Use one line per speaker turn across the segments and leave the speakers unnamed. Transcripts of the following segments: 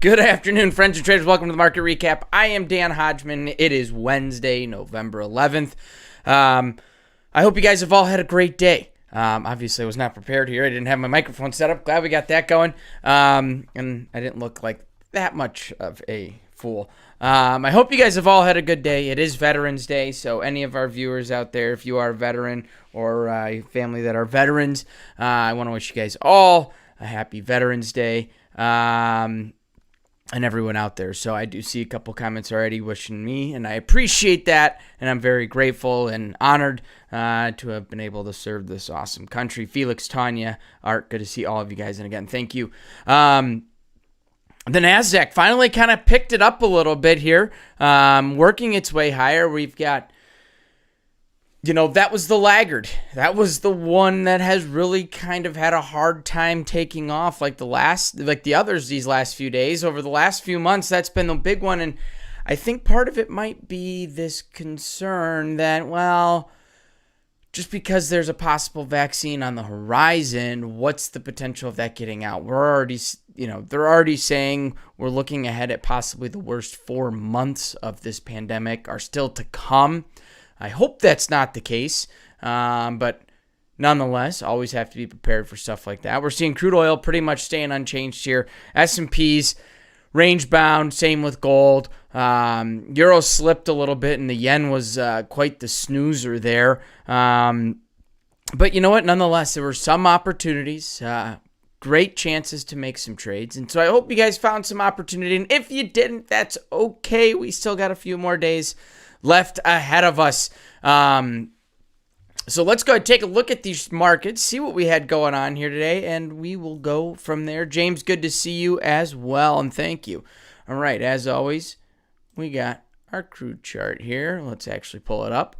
Good afternoon, friends and traders. Welcome to the Market Recap. I am Dan Hodgman. It is Wednesday, November 11th. I hope you guys have all had a great day. Obviously, I was not prepared here. I didn't have my microphone set up. Glad we got that going. And I didn't look like that much of a fool. I hope you guys have all had a good day. It is Veterans Day, so any of our viewers out there, if you are a veteran or a family that are veterans, I want to wish you guys all a happy Veterans Day. And everyone out there. So I do see a couple comments already wishing me, and I appreciate that, and I'm very grateful and honored to have been able to serve this awesome country. Felix, Tanya, Art, good to see all of you guys, and again, thank you. The Nasdaq finally kind of picked it up a little bit here, working its way higher. We've got, that was the laggard. That was the one that has really kind of had a hard time taking off like the others these last few days. Over the last few months, that's been the big one. And I think part of it might be this concern that, well, just because there's a possible vaccine on the horizon, what's the potential of that getting out? They're already saying we're looking ahead at possibly the worst 4 months of this pandemic are still to come. I hope that's not the case, but nonetheless, always have to be prepared for stuff like that. We're seeing crude oil pretty much staying unchanged here. S&P's range bound, same with gold. Euro slipped a little bit, and the yen was quite the snoozer there. But you know what? Nonetheless, there were some opportunities, great chances to make some trades. And so I hope you guys found some opportunity. And if you didn't, that's okay. We still got a few more days left ahead of us. So let's go ahead and take a look at these markets, see what we had going on here today, and we will go from there. James, good to see you as well, and thank you. All right, as always, we got our crude chart here. Let's actually pull it up.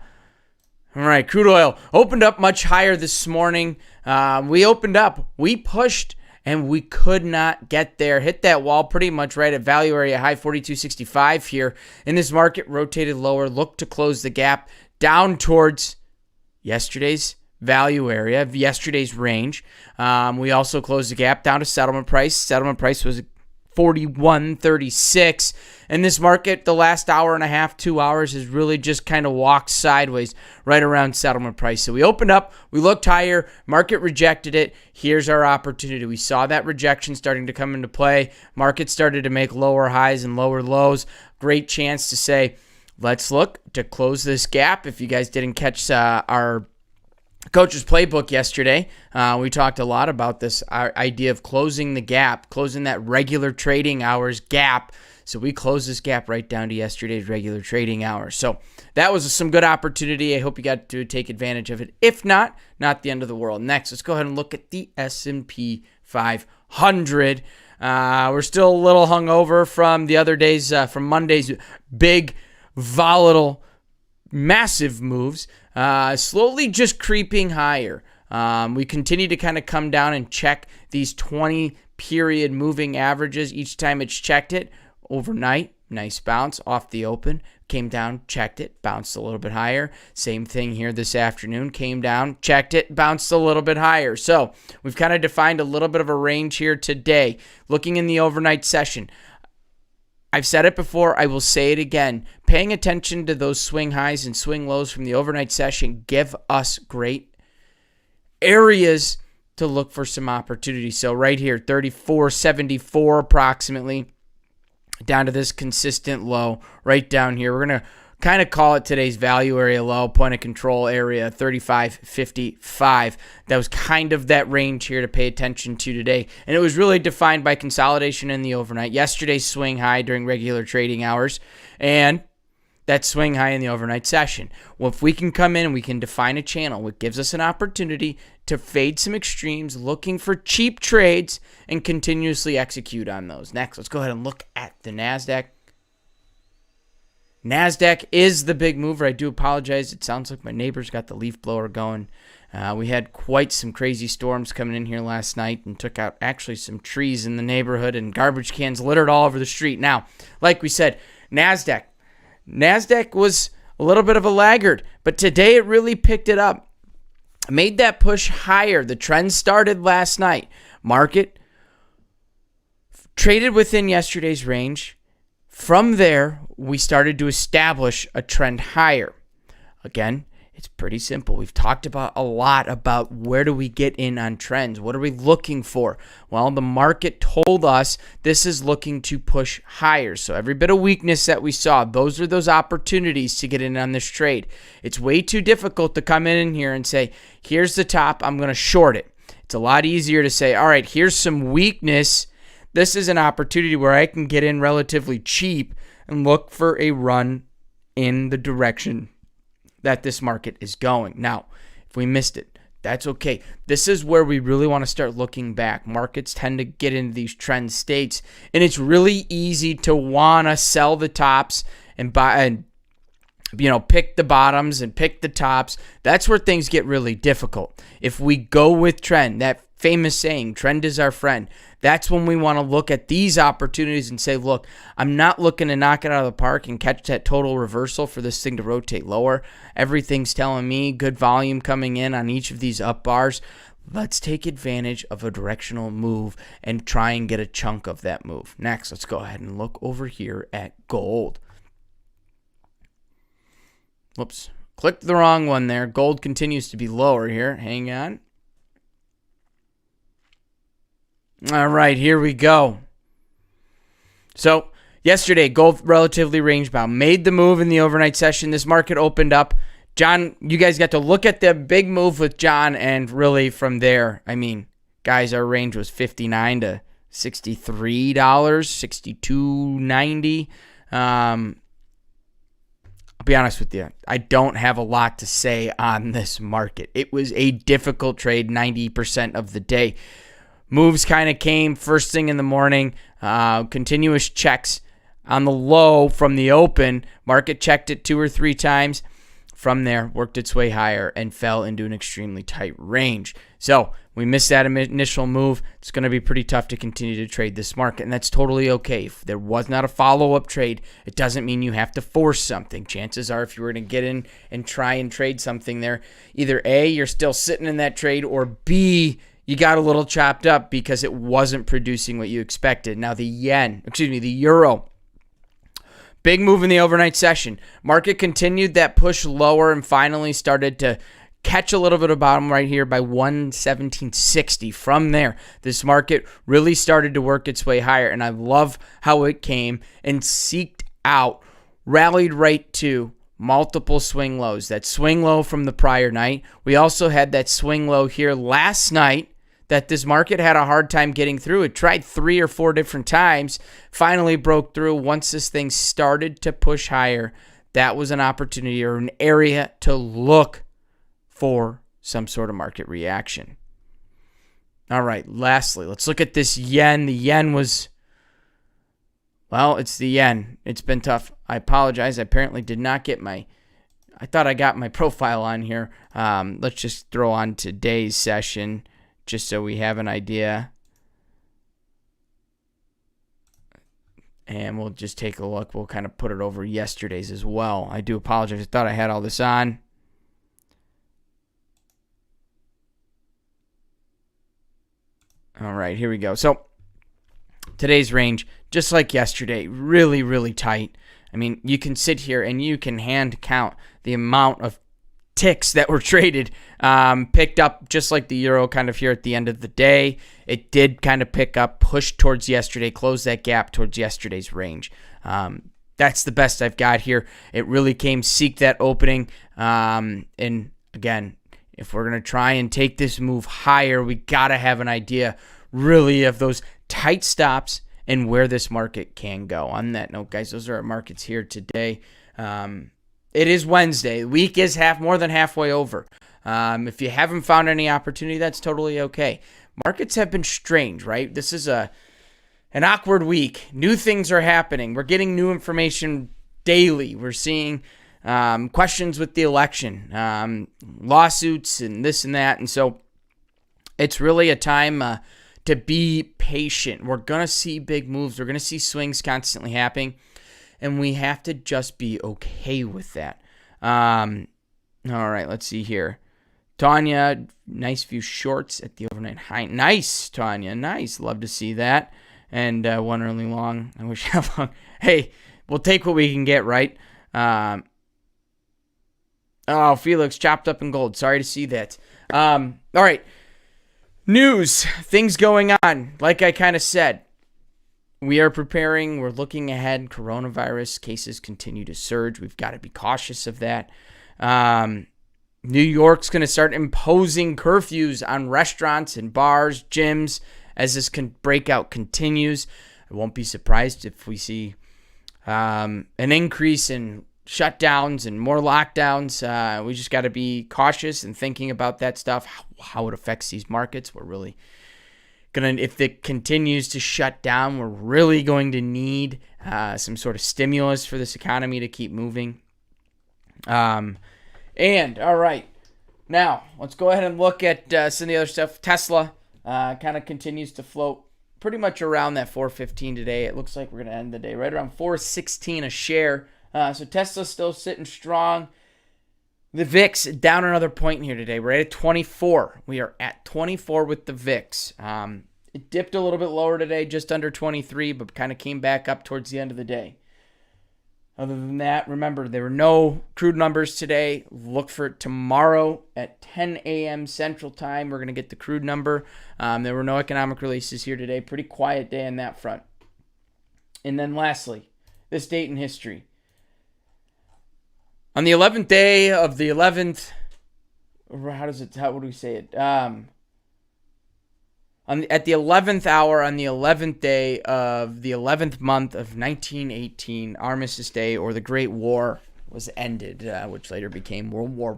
All right, crude oil opened up much higher this morning. We pushed, and we could not get there. Hit that wall pretty much right at value area high 42.65 here. And this market rotated lower, looked to close the gap down towards yesterday's value area, yesterday's range. We also closed the gap down to settlement price. Settlement price was 41.36. And this market, the last hour and a half, 2 hours, has really just kind of walked sideways right around settlement price. So we opened up, we looked higher, market rejected it. Here's our opportunity. We saw that rejection starting to come into play. Market started to make lower highs and lower lows. Great chance to say, let's look to close this gap. If you guys didn't catch our Coach's Playbook yesterday, we talked a lot about this idea of closing the gap, closing that regular trading hours gap. So we closed this gap right down to yesterday's regular trading hours. So that was some good opportunity. I hope you got to take advantage of it. If not the end of the world. Next, let's go ahead and look at the S&P 500. We're still a little hungover from the other days, from Monday's big, volatile, massive moves. Slowly just creeping higher. We continue to kind of come down and check these 20-period moving averages each time it's checked it. Overnight, nice bounce off the open. Came down, checked it, bounced a little bit higher. Same thing here this afternoon. Came down, checked it, bounced a little bit higher. So we've kind of defined a little bit of a range here today. Looking in the overnight session, I've said it before, I will say it again. Paying attention to those swing highs and swing lows from the overnight session give us great areas to look for some opportunity. So right here, 34.74 approximately, down to this consistent low right down here. We're going to kind of call it today's value area low, point of control area, 35.55. That was kind of that range here to pay attention to today. And it was really defined by consolidation in the overnight. Yesterday's swing high during regular trading hours, and that swing high in the overnight session. Well, if we can come in and we can define a channel, it gives us an opportunity to fade some extremes, looking for cheap trades, and continuously execute on those. Next, let's go ahead and look at the Nasdaq. Nasdaq is the big mover. I do apologize. It sounds like my neighbors got the leaf blower going. We had quite some crazy storms coming in here last night and took out actually some trees in the neighborhood, and garbage cans littered all over the street. Now, like we said, Nasdaq was a little bit of a laggard, but today it really picked it up. Made that push higher. The trend started last night. Market Traded within yesterday's range. From there, we started to establish a trend higher. Again, it's pretty simple. We've talked about a lot about where do we get in on trends? What are we looking for? Well, the market told us this is looking to push higher. So every bit of weakness that we saw, those are those opportunities to get in on this trade. It's way too difficult to come in here and say, here's the top, I'm going to short it. It's a lot easier to say, all right, here's some weakness. This is an opportunity where I can get in relatively cheap and look for a run in the direction that this market is going. Now, if we missed it, that's okay. This is where we really want to start looking back. Markets tend to get into these trend states, and it's really easy to want to sell the tops and buy and pick the bottoms and pick the tops. That's where things get really difficult. If we go with trend, that famous saying, trend is our friend, that's when we want to look at these opportunities and say, look, I'm not looking to knock it out of the park and catch that total reversal for this thing to rotate lower. Everything's telling me good volume coming in on each of these up bars. Let's take advantage of a directional move and try and get a chunk of that move. Next, let's go ahead and look over here at gold. Whoops, clicked the wrong one there. Gold continues to be lower here. Hang on. All right, here we go. So yesterday, gold relatively range bound. Made the move in the overnight session. This market opened up. John, you guys got to look at the big move with John, and really from there, I mean, guys, our range was $59 to $63, $62.90. I'll be honest with you, I don't have a lot to say on this market. It was a difficult trade 90% of the day. Moves kind of came first thing in the morning, continuous checks on the low from the open. Market checked it 2 or 3 times. From there, worked its way higher and fell into an extremely tight range. So we missed that initial move. It's going to be pretty tough to continue to trade this market, and that's totally okay. If there was not a follow-up trade, it doesn't mean you have to force something. Chances are if you were to get in and try and trade something there, either A, you're still sitting in that trade, or B, you got a little chopped up because it wasn't producing what you expected. Now the euro. Big move in the overnight session. Market continued that push lower and finally started to catch a little bit of bottom right here by 117.60. From there, this market really started to work its way higher, and I love how it came and seeked out, rallied right to multiple swing lows. That swing low from the prior night. We also had that swing low here last night that this market had a hard time getting through. It tried 3 or 4 different times, finally broke through. Once this thing started to push higher, that was an opportunity or an area to look for some sort of market reaction. All right, lastly, let's look at this yen. The yen was, well, it's the yen. It's been tough. I apologize. I apparently did not get I thought I got my profile on here. Let's just throw on today's session just so we have an idea. And we'll just take a look. We'll kind of put it over yesterday's as well. I do apologize. I thought I had all this on. All right, here we go. So today's range, just like yesterday, really, really tight. I mean, you can sit here and you can hand count the amount of ticks that were traded, picked up just like the euro kind of here at the end of the day. It did kind of pick up, push towards yesterday, close that gap towards yesterday's range. That's the best I've got here. It really came, seek that opening. And again, if we're going to try and take this move higher, we got to have an idea really of those tight stops and where this market can go. On that note, guys, those are our markets here today. It is Wednesday. The week is more than halfway over. If you haven't found any opportunity, that's totally okay. Markets have been strange, right? This is an awkward week. New things are happening. We're getting new information daily. We're seeing questions with the election, lawsuits and this and that. And so it's really a time to be patient. We're going to see big moves. We're going to see swings constantly happening. And we have to just be okay with that. All right, let's see here. Tanya, nice few shorts at the overnight high. Nice, Tanya. Nice. Love to see that. and one early long. I wish I had long. Hey, we'll take what we can get, right? Felix chopped up in gold. Sorry to see that. All right. News, things going on. Like I kind of said, we are preparing. We're looking ahead. Coronavirus cases continue to surge. We've got to be cautious of that. New York's going to start imposing curfews on restaurants and bars, gyms, as this breakout continues. I won't be surprised if we see an increase in shutdowns and more lockdowns. We just got to be cautious and thinking about that stuff, how it affects these markets. We're really if it continues to shut down, we're really going to need some sort of stimulus for this economy to keep moving. And all right, now let's go ahead and look at some of the other stuff. Tesla kind of continues to float pretty much around that 415 today. It looks like we're going to end the day right around 416 a share. So Tesla's still sitting strong. The VIX down another point here today. We're at 24. We are at 24 with the VIX. It dipped a little bit lower today, just under 23, but kind of came back up towards the end of the day. Other than that, remember, there were no crude numbers today. Look for it tomorrow at 10 a.m. Central Time. We're going to get the crude number. There were no economic releases here today. Pretty quiet day on that front. And then lastly, this date in history. On the 11th day of the 11th, how would we say it? At the 11th hour on the 11th day of the 11th month of 1918, Armistice Day, or the Great War, was ended, which later became World War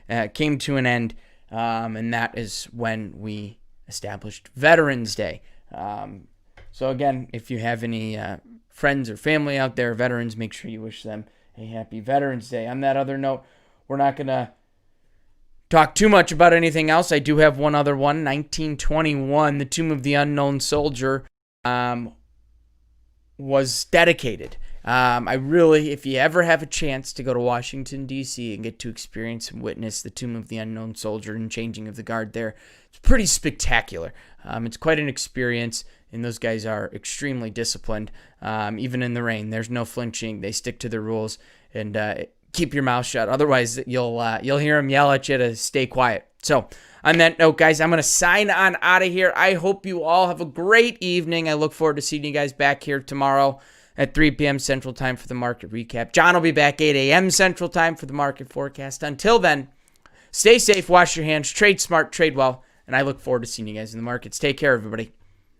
I, came to an end, and that is when we established Veterans Day. So again, if you have any friends or family out there, veterans, make sure you wish them a happy Veterans Day. On that other note, we're not going to talk too much about anything else. I do have one other one. 1921, the Tomb of the Unknown Soldier was dedicated. If you ever have a chance to go to Washington, D.C. and get to experience and witness the Tomb of the Unknown Soldier and changing of the guard there, it's pretty spectacular. It's quite an experience, and those guys are extremely disciplined. Even in the rain, there's no flinching. They stick to their rules, and keep your mouth shut. Otherwise, you'll hear them yell at you to stay quiet. So on that note, guys, I'm going to sign on out of here. I hope you all have a great evening. I look forward to seeing you guys back here tomorrow at 3 p.m. Central Time for the market recap. John will be back 8 a.m. Central Time for the market forecast. Until then, stay safe, wash your hands, trade smart, trade well, and I look forward to seeing you guys in the markets. Take care, everybody.